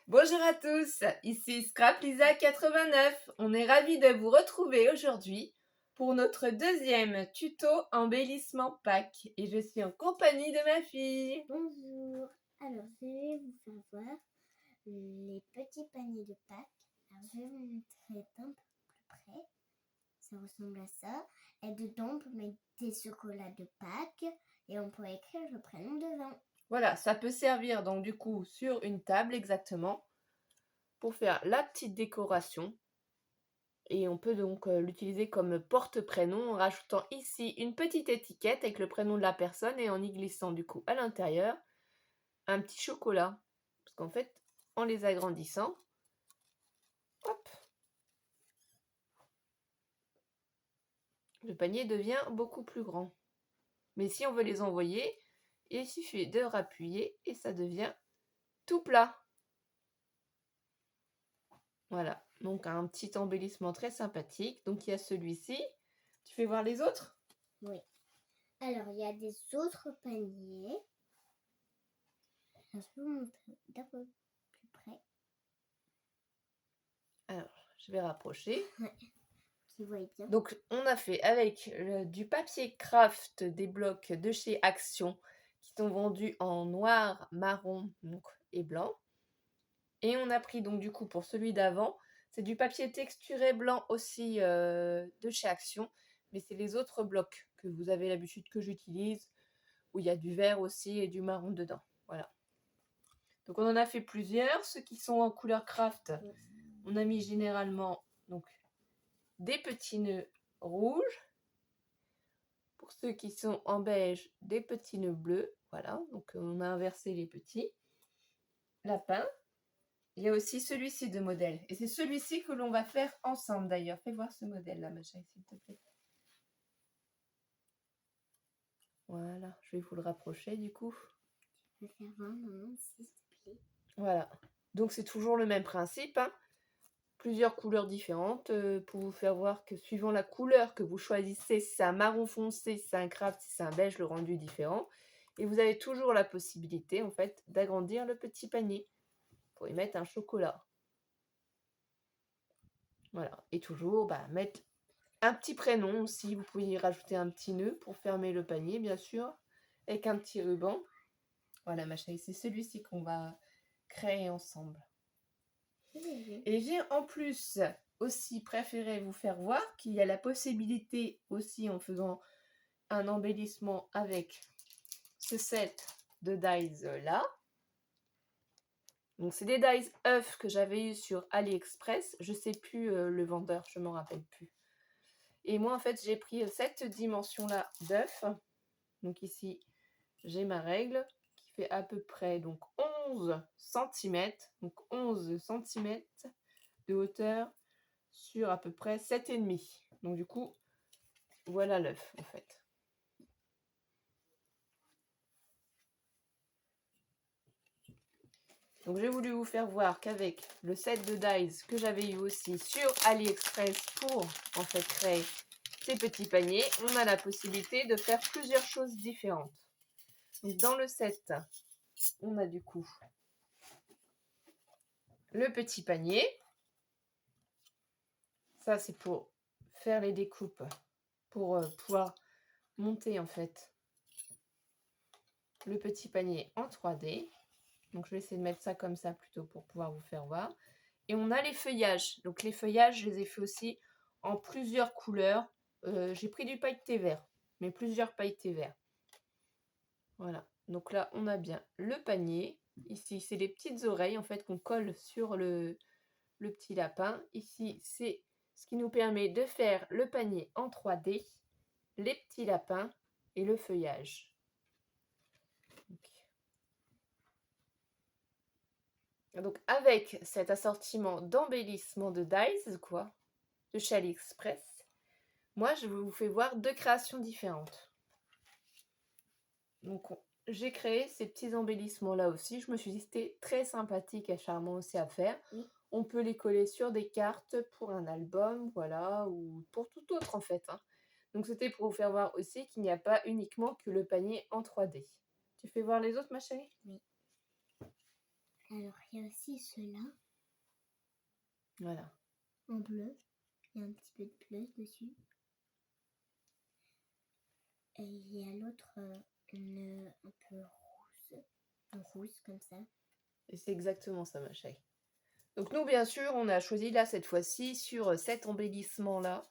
Bonjour à tous, ici Scrap Lisa 89. On est ravis de vous retrouver aujourd'hui pour notre deuxième tuto embellissement Pâques et je suis en compagnie de ma fille. Bonjour, alors je vais vous faire voir les petits paniers de Pâques. Alors je vais vous montrer d'un peu plus près. Ça ressemble à ça. Et dedans on peut mettre des chocolats de Pâques et on peut écrire le prénom devant. Voilà, ça peut servir donc du coup sur une table exactement pour faire la petite décoration. Et on peut donc l'utiliser comme porte-prénom en rajoutant ici une petite étiquette avec le prénom de la personne et en y glissant du coup à l'intérieur un petit chocolat. Parce qu'en fait, en les agrandissant, hop, le panier devient beaucoup plus grand. Mais si on veut les envoyer, il suffit de rappuyer et ça devient tout plat. Voilà, donc un petit embellissement très sympathique. Donc il y a celui-ci. Tu fais voir les autres? Oui. Alors il y a des autres paniers. Alors, je vais vous montrer d'un peu plus près. Alors, je vais rapprocher. Qui voient bien. Donc on a fait avec du papier craft des blocs de chez Action qui sont vendus en noir, marron et blanc. Et on a pris donc du coup pour celui d'avant, c'est du papier texturé blanc aussi de chez Action, mais c'est les autres blocs que vous avez l'habitude que j'utilise, où il y a du vert aussi et du marron dedans. Voilà. Donc on en a fait plusieurs, ceux qui sont en couleur craft, on a mis généralement donc des petits nœuds rouges. Pour ceux qui sont en beige, des petits nœuds bleus. Voilà, donc on a inversé les petits lapins. Il y a aussi celui-ci de modèle. Et c'est celui-ci que l'on va faire ensemble d'ailleurs. Fais voir ce modèle-là, ma chérie, s'il te plaît. Voilà, je vais vous le rapprocher du coup. Je vais faire voir maman s'il te plaît. Voilà, donc c'est toujours le même principe. Hein. Plusieurs couleurs différentes pour vous faire voir que suivant la couleur que vous choisissez, si c'est un marron foncé, si c'est un craft, si c'est un beige, le rendu est différent. Et vous avez toujours la possibilité en fait d'agrandir le petit panier pour y mettre un chocolat. Voilà, et toujours mettre un petit prénom aussi. Vous pouvez y rajouter un petit nœud pour fermer le panier, bien sûr, avec un petit ruban. Voilà, ma chérie, c'est celui-ci qu'on va créer ensemble. Et j'ai en plus aussi préféré vous faire voir qu'il y a la possibilité aussi en faisant un embellissement avec ce set de dies là. Donc c'est des dies œufs que j'avais eu sur AliExpress. Je sais plus le vendeur, je m'en rappelle plus. Et moi en fait j'ai pris cette dimension là d'œuf. Donc ici j'ai ma règle qui fait à peu près donc 11 cm. Donc 11 cm de hauteur sur à peu près 7,5. Donc du coup, voilà l'œuf en fait. Donc j'ai voulu vous faire voir qu'avec le set de dies que j'avais eu aussi sur AliExpress pour en fait créer ces petits paniers, on a la possibilité de faire plusieurs choses différentes. Donc dans le set, on a du coup le petit panier. Ça c'est pour faire les découpes, pour pouvoir monter en fait le petit panier en 3D. Donc je vais essayer de mettre ça comme ça plutôt pour pouvoir vous faire voir. Et on a les feuillages. Donc les feuillages, je les ai fait aussi en plusieurs couleurs. J'ai pris du pailleté vert, mais plusieurs pailletés verts. Voilà. Donc là, on a bien le panier. Ici, c'est les petites oreilles en fait qu'on colle sur le petit lapin. Ici, c'est ce qui nous permet de faire le panier en 3D, les petits lapins et le feuillage. Donc avec cet assortiment d'embellissement de dies, de chez AliExpress, moi je vous fais voir deux créations différentes. Donc j'ai créé ces petits embellissements là aussi. Je me suis dit c'était très sympathique et charmant aussi à faire. Oui. On peut les coller sur des cartes pour un album, voilà, ou pour tout autre en fait. Hein. Donc c'était pour vous faire voir aussi qu'il n'y a pas uniquement que le panier en 3D. Tu fais voir les autres, ma chérie? Oui. Alors, il y a aussi ceux-là, Voilà. en bleu. Il y a un petit peu de bleu dessus. Et il y a l'autre, un peu rouge, comme ça. Et c'est exactement ça, ma chérie. Donc nous, bien sûr, on a choisi là, cette fois-ci, sur cet embellissement-là,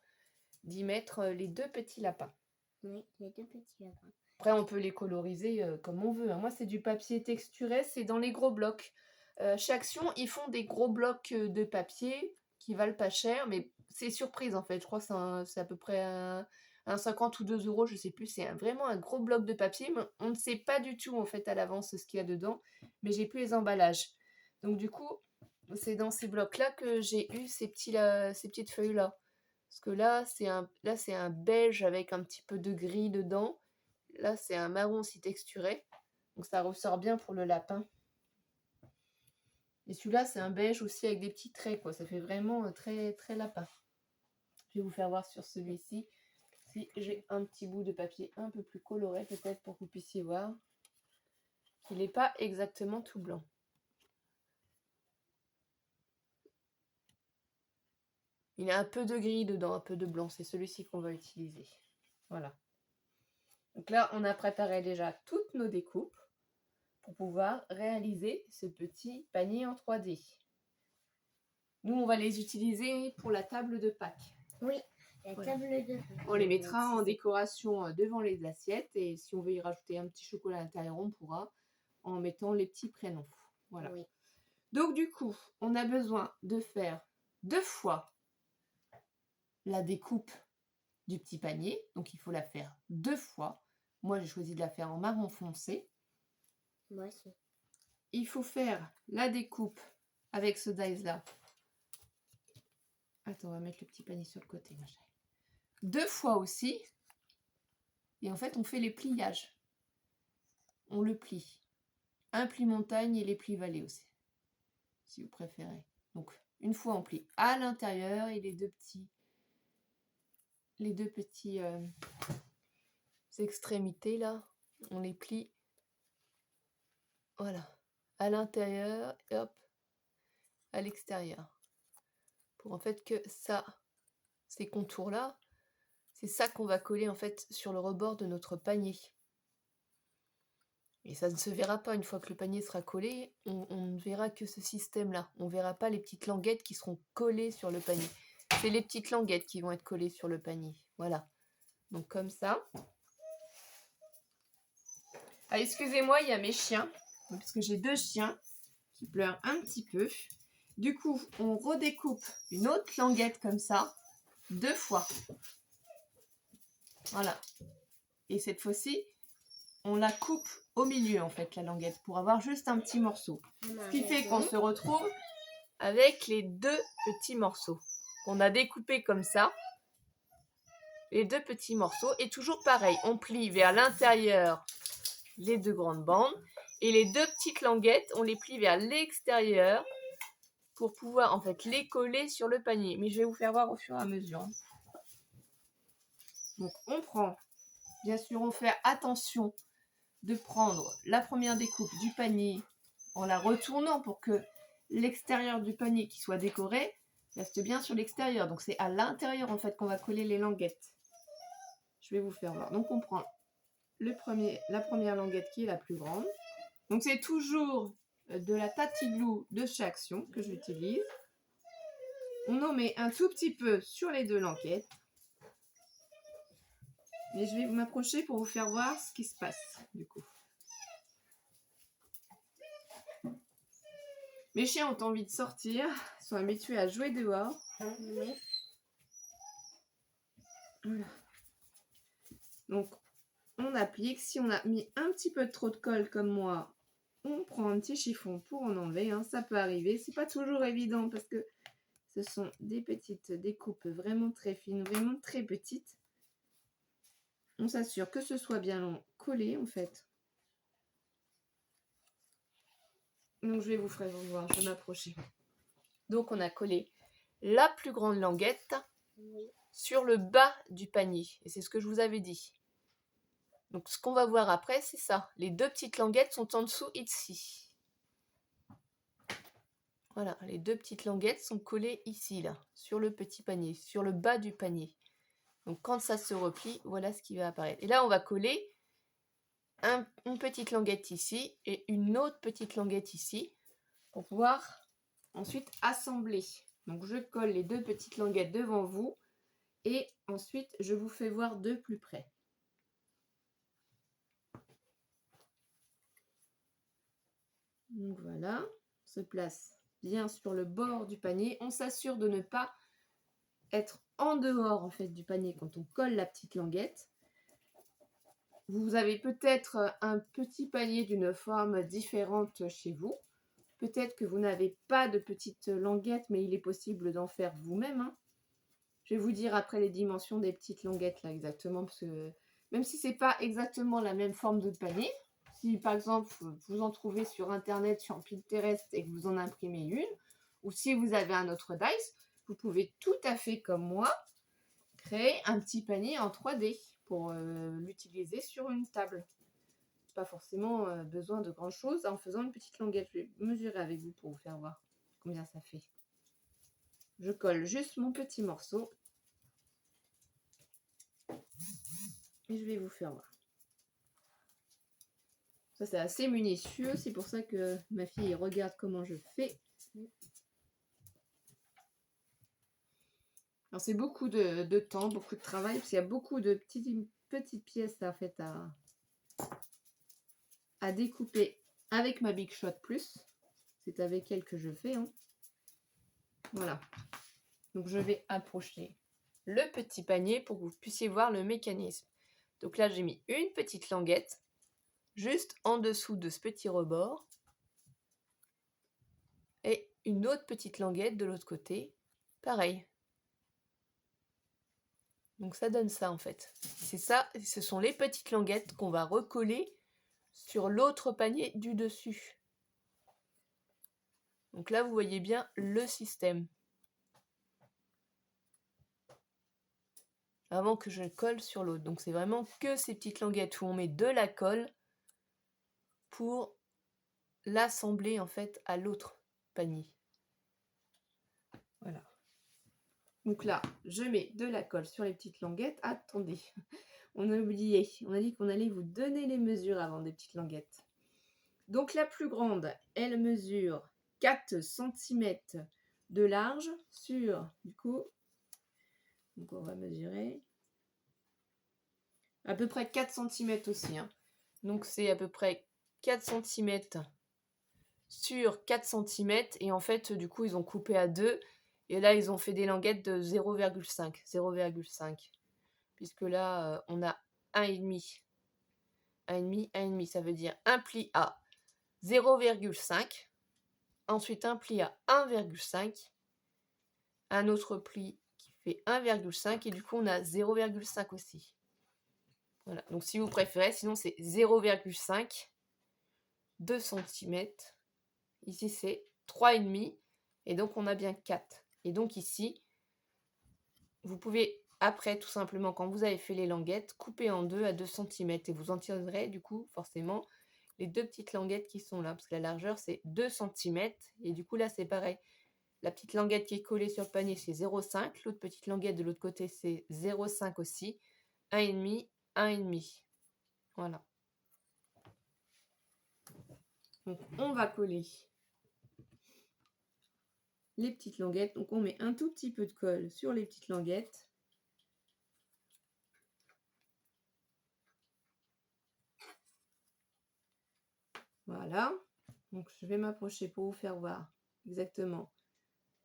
d'y mettre les 2 petits lapins. Oui, les 2 petits lapins. Après, on peut les coloriser comme on veut, hein. Moi, c'est du papier texturé, c'est dans les gros blocs. Chez Action, ils font des gros blocs de papier qui valent pas cher, mais c'est surprise en fait. Je crois que c'est à peu près un 50 ou 2 €, je sais plus. C'est vraiment un gros bloc de papier, mais on ne sait pas du tout en fait à l'avance ce qu'il y a dedans, mais j'ai plus les emballages. Donc du coup, c'est dans ces blocs-là que j'ai eu ces petites feuilles-là. Parce que là, c'est un beige avec un petit peu de gris dedans. Là, c'est un marron aussi texturé. Donc ça ressort bien pour le lapin. Et celui-là, c'est un beige aussi avec des petits traits, quoi. Ça fait vraiment très, très lapin. Je vais vous faire voir sur celui-ci si j'ai un petit bout de papier un peu plus coloré, peut-être pour que vous puissiez voir qu'il n'est pas exactement tout blanc. Il y a un peu de gris dedans, un peu de blanc. C'est celui-ci qu'on va utiliser. Voilà. Donc là, on a préparé déjà toutes nos découpes pour pouvoir réaliser ce petit panier en 3D. Nous, on va les utiliser pour la table de Pâques. Oui, la Voilà. table de Pâques. On les mettra en décoration devant les assiettes et si on veut y rajouter un petit chocolat à l'intérieur, on pourra en mettant les petits prénoms. Voilà. Oui. Donc du coup, on a besoin de faire 2 fois la découpe du petit panier. Donc il faut la faire 2 fois. Moi, j'ai choisi de la faire en marron foncé. Moi aussi. Il faut faire la découpe avec ce dies-là. Attends, on va mettre le petit panier sur le côté, ma chérie. 2 fois aussi. Et en fait, on fait les pliages. On le plie. Un pli montagne et les plis vallée aussi, si vous préférez. Donc, une fois on plie à l'intérieur et les deux petits extrémités là, on les plie. Voilà. À l'intérieur et hop, à l'extérieur. Pour en fait que ça, ces contours là, c'est ça qu'on va coller en fait sur le rebord de notre panier. Et ça ne se verra pas une fois que le panier sera collé, on ne verra que ce système-là. On ne verra pas les petites languettes qui seront collées sur le panier. C'est les petites languettes qui vont être collées sur le panier. Voilà. Donc comme ça. Ah, excusez-moi, il y a mes chiens. Parce que j'ai 2 chiens qui pleurent un petit peu. Du coup, on redécoupe une autre languette comme ça, 2 fois. Voilà. Et cette fois-ci, on la coupe au milieu en fait, la languette, pour avoir juste un petit morceau. Ce qui fait qu'on se retrouve avec les 2 petits morceaux qu'on a découpés comme ça. Les 2 petits morceaux. Et toujours pareil, on plie vers l'intérieur les 2 grandes bandes. Et les 2 petites languettes, on les plie vers l'extérieur pour pouvoir en fait les coller sur le panier. Mais je vais vous faire voir au fur et à mesure. Donc on prend, bien sûr on fait attention de prendre la première découpe du panier en la retournant pour que l'extérieur du panier qui soit décoré reste bien sur l'extérieur. Donc c'est à l'intérieur en fait qu'on va coller les languettes. Je vais vous faire voir. Donc on prend la première languette qui est la plus grande. Donc c'est toujours de la Tati-Glue de chez Action que j'utilise. On en met un tout petit peu sur les 2 languettes. Mais je vais m'approcher pour vous faire voir ce qui se passe du coup. Mes chiens ont envie de sortir, ils sont habitués à jouer dehors. Oui. Voilà. Donc, on applique. Si on a mis un petit peu trop de colle comme moi, on prend un petit chiffon pour en enlever. Hein. Ça peut arriver. C'est pas toujours évident parce que ce sont des petites découpes vraiment très fines, vraiment très petites. On s'assure que ce soit bien collé en fait. Donc je vais vous faire voir, je vais m'approcher. Donc on a collé la plus grande languette sur le bas du panier. Et c'est ce que je vous avais dit. Donc ce qu'on va voir après, c'est ça. Les 2 petites languettes sont en dessous ici. Voilà, les 2 petites languettes sont collées ici, là, sur le petit panier, sur le bas du panier. Donc quand ça se replie, voilà ce qui va apparaître. Et là, on va coller une petite languette ici et une autre petite languette ici pour pouvoir ensuite assembler. Donc je colle les 2 petites languettes devant vous et ensuite je vous fais voir de plus près. Donc voilà, on se place bien sur le bord du panier. On s'assure de ne pas être en dehors en fait du panier quand on colle la petite languette. Vous avez peut-être un petit panier d'une forme différente chez vous. Peut-être que vous n'avez pas de petite languette, mais il est possible d'en faire vous-même, hein. Je vais vous dire après les dimensions des petites languettes là exactement, parce que même si c'est pas exactement la même forme de panier, si par exemple vous en trouvez sur internet, sur Pinterest et que vous en imprimez une, ou si vous avez un autre dice, vous pouvez tout à fait comme moi créer un petit panier en 3D pour l'utiliser sur une table. Pas forcément besoin de grand chose en faisant une petite languette. Je vais mesurer avec vous pour vous faire voir combien ça fait. Je colle juste mon petit morceau et je vais vous faire voir. Ça c'est assez minutieux, c'est pour ça que ma fille regarde comment je fais. Alors c'est beaucoup de temps, beaucoup de travail, parce qu'il y a beaucoup de petites pièces en fait à découper avec ma Big Shot Plus. C'est avec elle que je fais, hein. Voilà. Donc je vais approcher le petit panier pour que vous puissiez voir le mécanisme. Donc là j'ai mis une petite languette juste en dessous de ce petit rebord et une autre petite languette de l'autre côté, pareil. Donc ça donne ça en fait. C'est ça, ce sont les petites languettes qu'on va recoller sur l'autre panier du dessus. Donc là vous voyez bien le système. Avant que je colle sur l'autre. Donc c'est vraiment que ces petites languettes où on met de la colle pour l'assembler en fait à l'autre panier. Voilà. Donc là, je mets de la colle sur les petites languettes. Attendez, on a oublié. On a dit qu'on allait vous donner les mesures avant des petites languettes. Donc la plus grande, elle mesure 4 cm de large sur, du coup, donc on va mesurer à peu près 4 cm aussi, hein. Donc c'est à peu près 4 cm sur 4 cm et en fait du coup ils ont coupé à 2 et là ils ont fait des languettes de 0,5 puisque là on a 1,5 1,5 ça veut dire un pli à 0,5, ensuite un pli à 1,5, un autre pli qui fait 1,5 et du coup on a 0,5 aussi. Voilà, donc si vous préférez, sinon c'est 0,5, 2 cm. Ici, c'est 3,5 et donc on a bien 4. Et donc ici, vous pouvez, après, tout simplement, quand vous avez fait les languettes, couper en deux à 2 cm et vous en tirerez, du coup, forcément, les 2 petites languettes qui sont là, parce que la largeur, c'est 2 cm. Et du coup, là, c'est pareil. La petite languette qui est collée sur le panier, c'est 0,5. L'autre petite languette de l'autre côté, c'est 0,5 aussi. 1,5, 1,5. Voilà. Donc, on va coller les petites languettes. Donc on met un tout petit peu de colle sur les petites languettes. Voilà. Donc je vais m'approcher pour vous faire voir exactement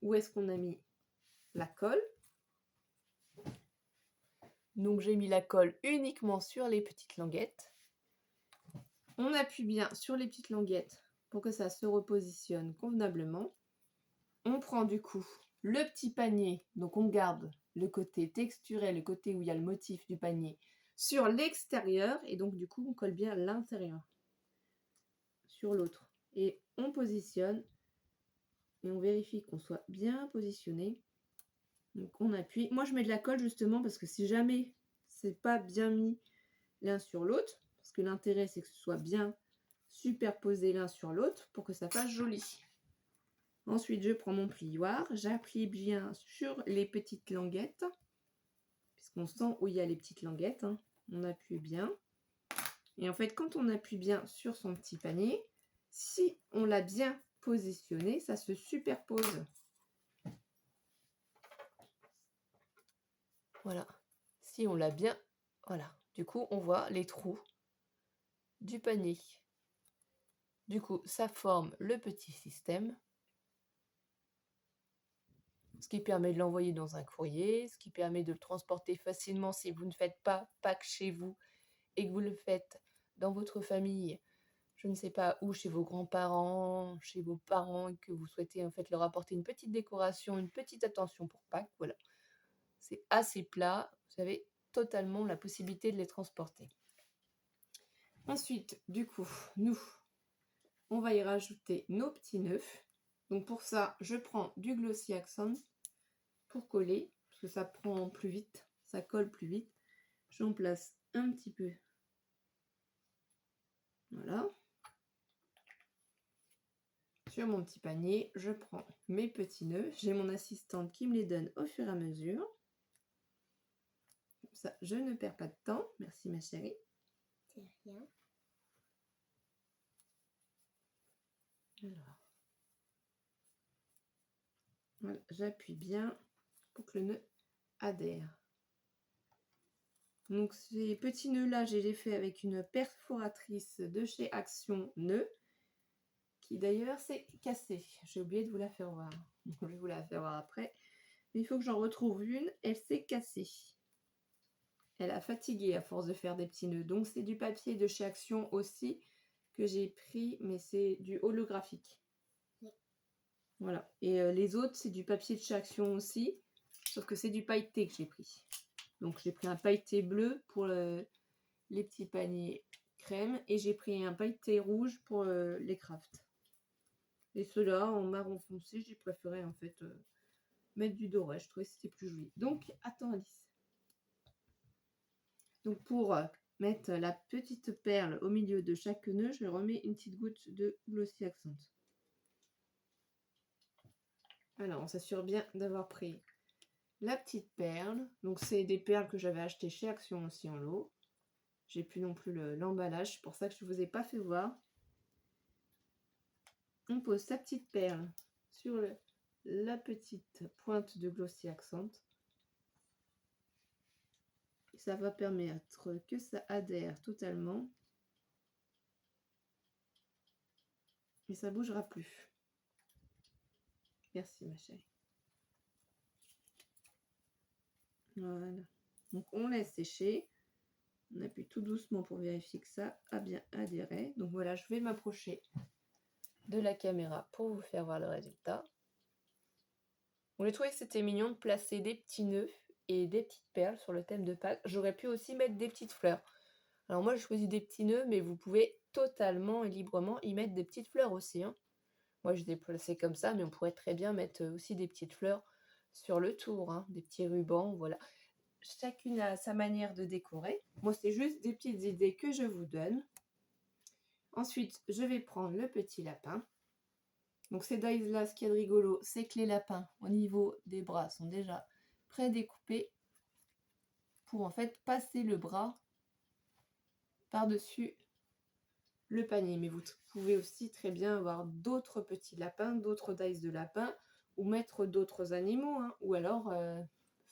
où est-ce qu'on a mis la colle. Donc j'ai mis la colle uniquement sur les petites languettes. On appuie bien sur les petites languettes pour que ça se repositionne convenablement. On prend du coup le petit panier, donc on garde le côté texturé, le côté où il y a le motif du panier sur l'extérieur et donc du coup on colle bien l'intérieur sur l'autre et on positionne et on vérifie qu'on soit bien positionné. Donc on appuie. Moi je mets de la colle justement parce que si jamais c'est pas bien mis l'un sur l'autre, parce que l'intérêt c'est que ce soit bien superposé l'un sur l'autre pour que ça fasse joli. Ensuite, je prends mon plioir, j'appuie bien sur les petites languettes, puisqu'on sent où il y a les petites languettes, hein. On appuie bien. Et en fait, quand on appuie bien sur son petit panier, si on l'a bien positionné, ça se superpose. Voilà. Si on l'a bien... Voilà. Du coup, on voit les trous du panier. Du coup, ça forme le petit système. Ce qui permet de l'envoyer dans un courrier, ce qui permet de le transporter facilement si vous ne faites pas Pâques chez vous et que vous le faites dans votre famille, je ne sais pas où, chez vos grands-parents, chez vos parents, et que vous souhaitez en fait leur apporter une petite décoration, une petite attention pour Pâques, voilà. C'est assez plat, vous avez totalement la possibilité de les transporter. Ensuite, du coup, nous, on va y rajouter nos petits nœuds. Donc pour ça, je prends du Glossy Accent pour coller, parce que ça prend plus vite, ça colle plus vite. J'en place un petit peu. Voilà. Sur mon petit panier, je prends mes petits nœuds. J'ai mon assistante qui me les donne au fur et à mesure. Comme ça, je ne perds pas de temps. Merci ma chérie. C'est rien. Alors. Voilà, j'appuie bien pour que le nœud adhère. Donc ces petits nœuds là, je les ai fait avec une perforatrice de chez Action Nœud, qui d'ailleurs s'est cassée. J'ai oublié de vous la faire voir. Je vais vous la faire voir après. Mais il faut que j'en retrouve une. Elle s'est cassée. Elle a fatigué à force de faire des petits nœuds. Donc c'est du papier de chez Action aussi que j'ai pris, mais c'est du holographique. Oui. Voilà. Et les autres, c'est du papier de chez Action aussi, sauf que c'est du pailleté que j'ai pris. Donc j'ai pris un pailleté bleu pour les petits paniers crème et j'ai pris un pailleté rouge pour les crafts. Et ceux-là, en marron foncé, j'ai préféré en fait mettre du doré. Je trouvais que c'était plus joli. Donc, attends Alice. Donc pour mettre la petite perle au milieu de chaque nœud, je remets une petite goutte de Glossy Accent. Alors, on s'assure bien d'avoir pris la petite perle. Donc c'est des perles que j'avais achetées chez Action aussi en lot. J'ai plus non plus l'emballage, c'est pour ça que je ne vous ai pas fait voir. On pose sa petite perle sur la petite pointe de Glossy Accent. Ça va permettre que ça adhère totalement. Et ça ne bougera plus. Merci ma chérie. Voilà. Donc on laisse sécher. On appuie tout doucement pour vérifier que ça a bien adhéré. Donc voilà, je vais m'approcher de la caméra pour vous faire voir le résultat. On a trouvé que c'était mignon de placer des petits nœuds et des petites perles sur le thème de Pâques. J'aurais pu aussi mettre des petites fleurs. Alors moi, j'ai choisi des petits nœuds, mais vous pouvez totalement et librement y mettre des petites fleurs aussi, hein. Moi, je les ai placées comme ça, mais on pourrait très bien mettre aussi des petites fleurs sur le tour, hein, des petits rubans, voilà. Chacune a sa manière de décorer. Moi, c'est juste des petites idées que je vous donne. Ensuite, je vais prendre le petit lapin. Donc ces dies-là, ce qu'il y a de rigolo, c'est que les lapins, au niveau des bras, sont déjà pré-découpés pour en fait passer le bras par-dessus le panier. Mais vous pouvez aussi très bien avoir d'autres petits lapins, d'autres dies de lapins, ou mettre d'autres animaux, hein, ou alors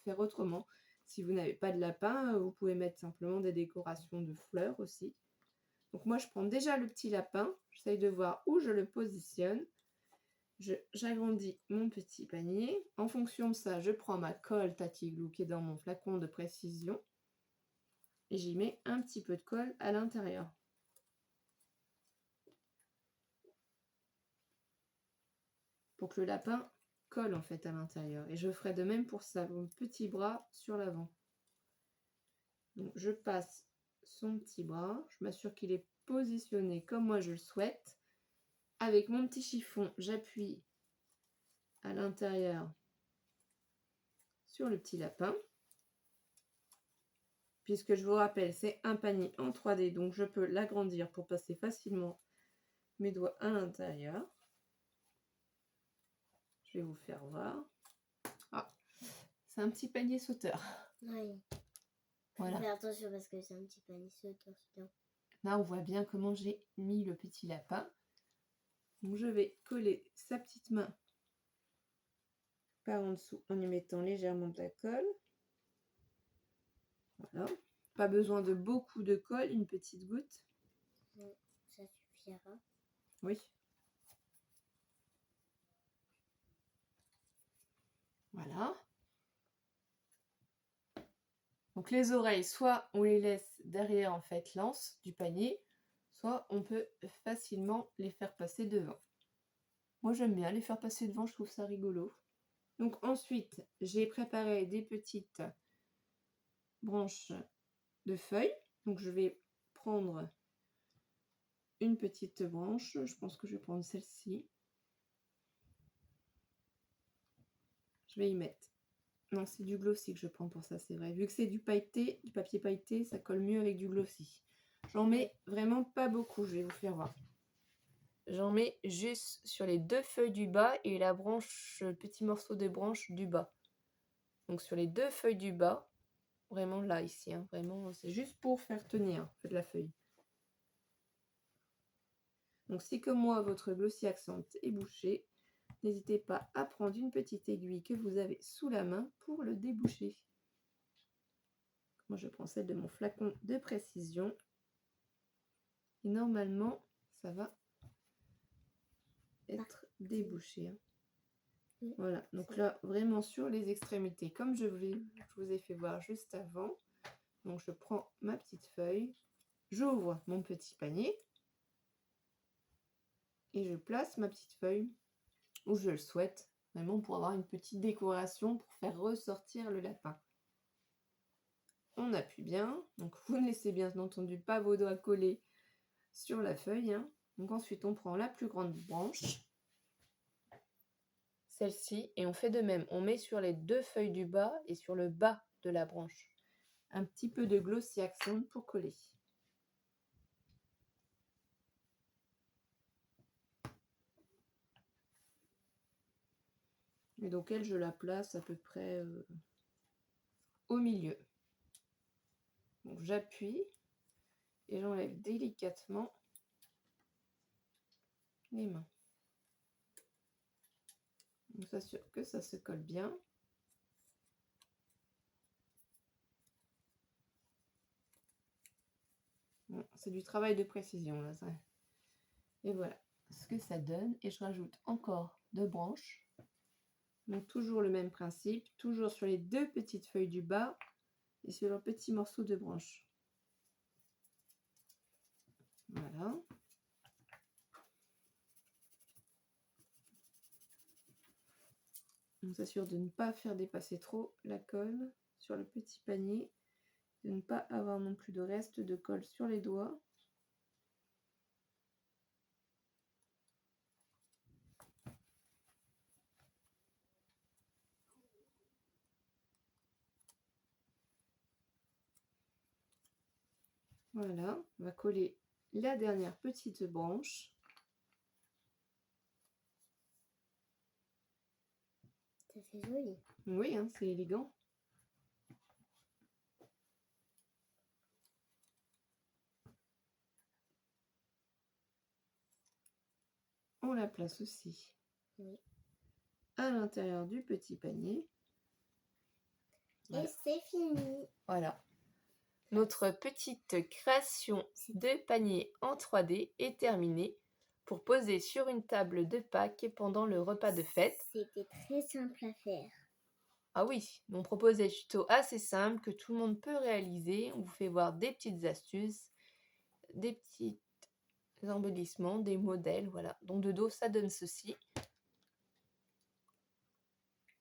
faire autrement. Si vous n'avez pas de lapin, vous pouvez mettre simplement des décorations de fleurs aussi. Donc moi, je prends déjà le petit lapin. J'essaye de voir où je le positionne. J'agrandis mon petit panier. En fonction de ça, je prends ma colle Tati Glue qui est dans mon flacon de précision. Et j'y mets un petit peu de colle à l'intérieur. Pour que le lapin colle en fait à l'intérieur. Et je ferai de même pour ça, mon petit bras sur l'avant. Donc je passe son petit bras. Je m'assure qu'il est positionné comme moi je le souhaite. Avec mon petit chiffon, j'appuie à l'intérieur sur le petit lapin. Puisque je vous rappelle, c'est un panier en 3D, donc je peux l'agrandir pour passer facilement mes doigts à l'intérieur. Je vais vous faire voir. Ah, c'est un petit panier sauteur. Oui. Voilà. Faire attention parce que c'est un petit panier sauteur. Là, on voit bien comment j'ai mis le petit lapin. Donc, je vais coller sa petite main par en dessous en y mettant légèrement de la colle. Voilà. Pas besoin de beaucoup de colle, une petite goutte. Ça suffira. Oui. Voilà. Donc les oreilles, soit on les laisse derrière en fait l'anse du panier, soit on peut facilement les faire passer devant. Moi j'aime bien les faire passer devant, je trouve ça rigolo. Donc ensuite, j'ai préparé des petites branches de feuilles. Donc je vais prendre une petite branche, je pense que je vais prendre celle-ci. Je vais y mettre. Non, c'est du glossy que je prends pour ça, c'est vrai. Vu que c'est du pailleté, du papier pailleté, ça colle mieux avec du glossy. J'en mets vraiment pas beaucoup, je vais vous faire voir. J'en mets juste sur les 2 feuilles du bas et la branche, petit morceau de branche du bas. Donc sur les 2 feuilles du bas, vraiment là, ici, hein, vraiment, c'est juste pour faire tenir en fait, la feuille. Donc si comme moi, votre glossy accent est bouché, n'hésitez pas à prendre une petite aiguille que vous avez sous la main pour le déboucher. Moi, je prends celle de mon flacon de précision. Et normalement, ça va être débouché. Hein. Oui, voilà, donc là, vraiment sur les extrémités, comme je vous ai fait voir juste avant. Donc, je prends ma petite feuille, j'ouvre mon petit panier et je place ma petite feuille où je le souhaite, vraiment pour avoir une petite décoration pour faire ressortir le lapin. On appuie bien, donc vous ne laissez bien entendu pas vos doigts collés sur la feuille. Hein. Donc ensuite, on prend la plus grande branche, celle-ci, et on fait de même. On met sur les 2 feuilles du bas et sur le bas de la branche un petit peu de glossy accent pour coller. Et donc elle, je la place à peu près au milieu. Donc j'appuie et j'enlève délicatement les mains. On s'assure que ça se colle bien. Bon, c'est du travail de précision là. Ça. Et voilà ce que ça donne. Et je rajoute encore 2 branches. Donc toujours le même principe, toujours sur les 2 petites feuilles du bas et sur le petit morceau de branche. Voilà. On s'assure de ne pas faire dépasser trop la colle sur le petit panier, de ne pas avoir non plus de reste de colle sur les doigts. Voilà, on va coller la dernière petite branche. Ça fait joli. Oui, hein, c'est élégant. On la place aussi à l'intérieur du petit panier. Voilà. Et c'est fini. Voilà. Notre petite création de panier en 3D est terminée pour poser sur une table de Pâques pendant le repas de fête. C'était très simple à faire. Ah oui, on propose des tutos assez simples que tout le monde peut réaliser. On vous fait voir des petites astuces, des petits embellissements, des modèles, voilà. Donc de dos, ça donne ceci.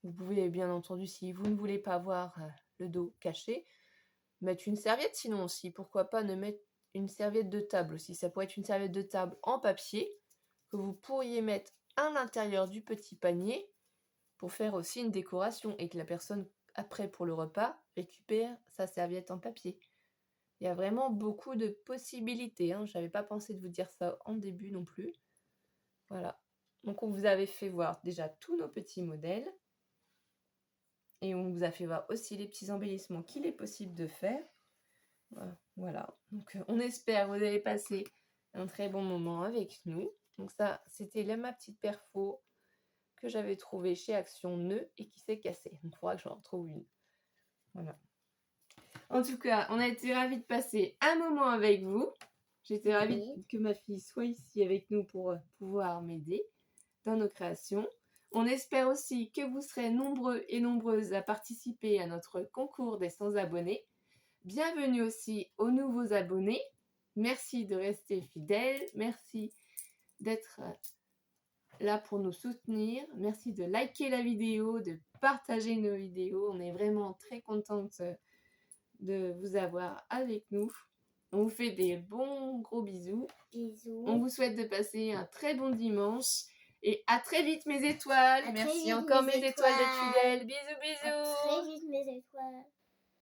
Vous pouvez bien entendu, si vous ne voulez pas voir le dos caché, mettre une serviette sinon aussi. Pourquoi pas ne mettre une serviette de table aussi. Ça pourrait être une serviette de table en papier que vous pourriez mettre à l'intérieur du petit panier pour faire aussi une décoration et que la personne, après pour le repas, récupère sa serviette en papier. Il y a vraiment beaucoup de possibilités. Hein. Je n'avais pas pensé de vous dire ça en début non plus. Voilà. Donc on vous avait fait voir déjà tous nos petits modèles. Et on vous a fait voir aussi les petits embellissements qu'il est possible de faire. Voilà. Donc on espère que vous avez passé un très bon moment avec nous. Donc ça, c'était ma petite perfo que j'avais trouvée chez Action Nœud et qui s'est cassée. Donc il faudra que j'en retrouve une. Voilà. En tout cas, on a été ravis de passer un moment avec vous. J'étais ravie que ma fille soit ici avec nous pour pouvoir m'aider dans nos créations. On espère aussi que vous serez nombreux et nombreuses à participer à notre concours des 100 abonnés. Bienvenue aussi aux nouveaux abonnés. Merci de rester fidèles. Merci d'être là pour nous soutenir. Merci de liker la vidéo, de partager nos vidéos. On est vraiment très contente de vous avoir avec nous. On vous fait des bons gros bisous. Bisous. On vous souhaite de passer un très bon dimanche. Et à très vite mes étoiles. Merci encore mes étoiles d'être fidèles. Bisous, bisous. À très vite mes étoiles.